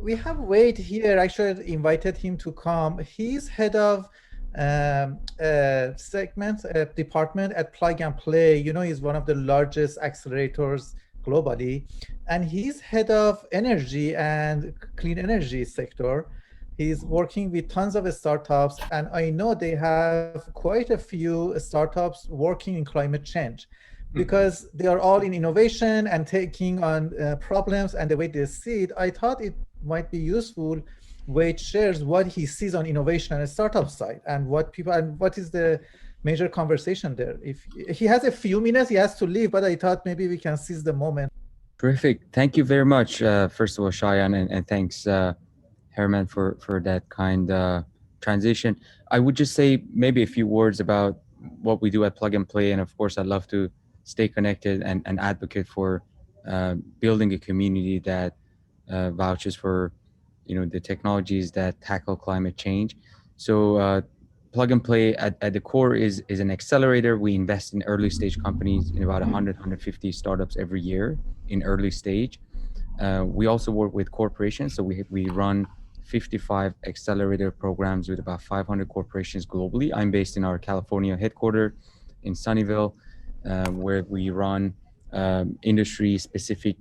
We have Wade here. Actually, I invited him to come. He's head of segment department at Plug and Play. You know, he's one of the largest accelerators globally, and he's head of energy and clean energy sector. He's working with tons of startups, and I know they have quite a few startups working in climate change because they are all in innovation and taking on problems and the way they see it. I thought it might be useful. Wade shares what he sees on innovation and startup side and what people and what is the major conversation there. If he has a few minutes, he has to leave, but I thought maybe we can seize the moment. Terrific. Thank you very much, first of all, Shayan, and thanks, Herman, for that kind transition. I would just say maybe a few words about what we do at Plug and Play, and of course, I'd love to stay connected and advocate for building a community that vouches for the technologies that tackle climate change. So Plug and Play at the core is an accelerator. We invest in early stage companies in about 150 startups every year in early stage. We also work with corporations. So we run 55 accelerator programs with about 500 corporations globally. I'm based in our California headquarters in Sunnyvale, where we run industry specific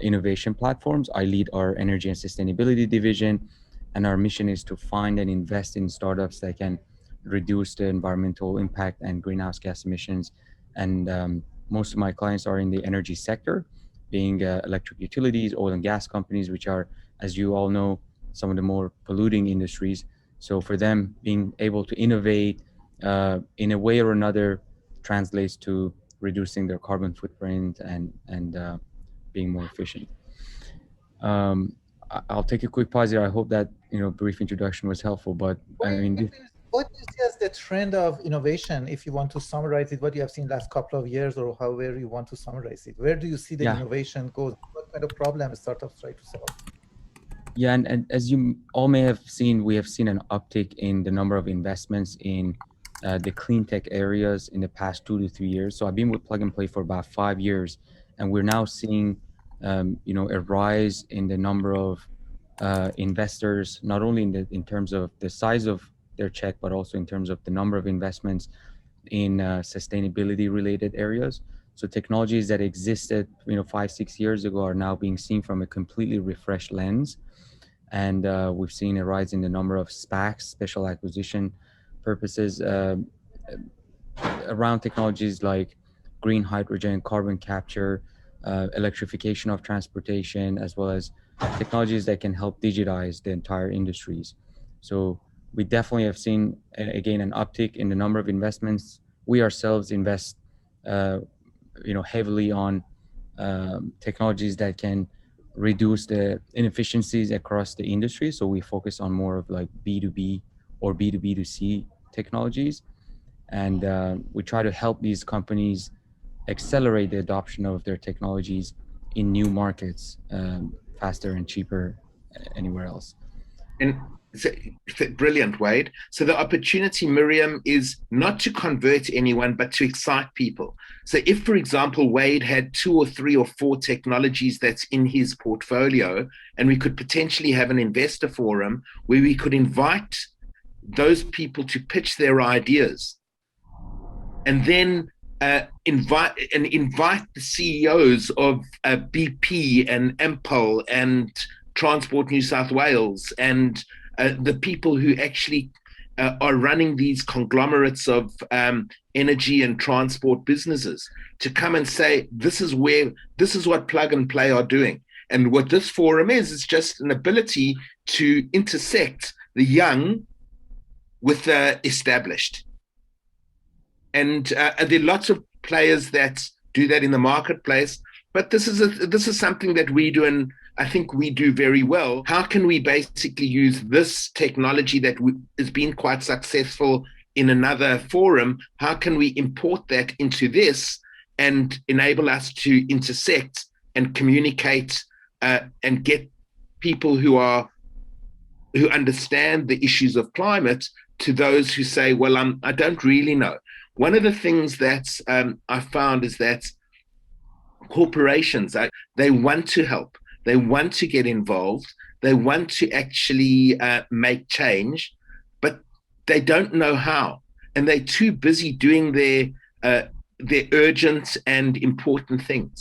innovation platforms. I lead our energy and sustainability division, and our mission is to find and invest in startups that can reduce the environmental impact and greenhouse gas emissions. And most of my clients are in the energy sector, being electric utilities, oil and gas companies, which are, as you all know, some of the more polluting industries. So for them, being able to innovate in a way or another translates to reducing their carbon footprint and being more efficient. I'll take a quick pause here. I hope that brief introduction was helpful. But I mean, What do you see as the trend of innovation? If you want to summarize it, what you have seen last couple of years, or however you want to summarize it, where do you see the yeah, innovation goes? What kind of problem startups try to solve? yeah, and as you all may have seen, we have seen an uptick in the number of investments in the clean tech areas in the past 2 to 3 years. So I've been with Plug and Play for about 5 years, and we're now seeing, a rise in the number of investors, not only in terms of the size of their check, but also in terms of the number of investments in sustainability related areas. So technologies that existed, 5, 6 years ago are now being seen from a completely refreshed lens. And we've seen a rise in the number of SPACs, special acquisition purposes, around technologies like green hydrogen, carbon capture, electrification of transportation, as well as technologies that can help digitize the entire industries. So we definitely have seen, again, an uptick in the number of investments. We ourselves invest, heavily on technologies that can reduce the inefficiencies across the industry. So we focus on more of like B2B or B2B2C technologies. And we try to help these companies accelerate the adoption of their technologies in new markets faster and cheaper anywhere else. And so, brilliant, Wade. So the opportunity, Miriam, is not to convert anyone, but to excite people. So if, for example, Wade had 2 or 3 or 4 technologies that's in his portfolio, and we could potentially have an investor forum where we could invite those people to pitch their ideas, and then invite the CEOs of BP and Ampol and Transport New South Wales and the people who actually are running these conglomerates of energy and transport businesses to come and say, this is what Plug and Play are doing. And what this forum is just an ability to intersect the young with the established. And there are lots of players that do that in the marketplace, but this is something that we do, and I think we do very well. How can we basically use this technology that has been quite successful in another forum? How can we import that into this and enable us to intersect and communicate and get people who understand the issues of climate to those who say, well, I don't really know. One of the things that I found is that corporations, they want to help. They want to get involved. They want to actually make change, but they don't know how, and they're too busy doing their urgent and important things.